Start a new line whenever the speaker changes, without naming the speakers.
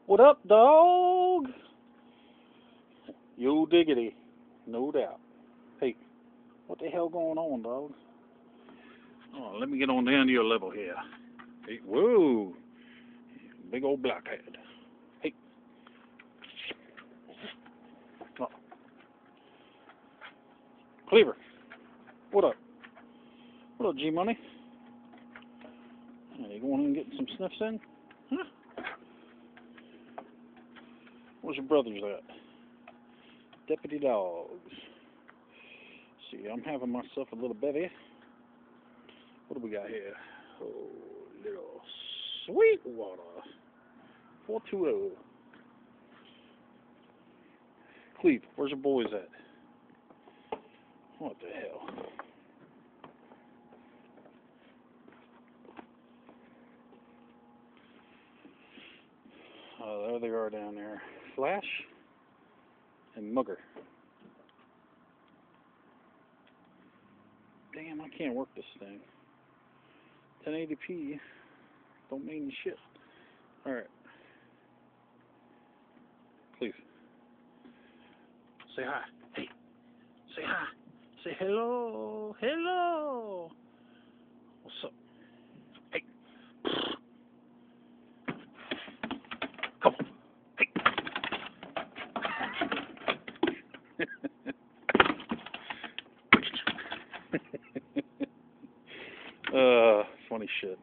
What up, dog? Yo diggity. No doubt. Hey, what the hell going on, dog? Oh, let me get on down to your level here. Hey, whoa. Big old blackhead. Hey. Oh. Cleaver. What up? What up, G Money? Are you going in and getting some sniffs in? Huh? Where's your brothers at? Deputy dogs. See, I'm having myself a little bevy. What do we got here? Oh, little Sweetwater. 420. Cleve, where's your boys at? What the hell? There they are down there. Flash and Mugger. Damn, I can't work this thing. 1080p don't mean shit. Alright. Please. Say hi. Hey. Say hi. Say hello. Hello. What's up? Hey. Come on. Hey. Funny shit.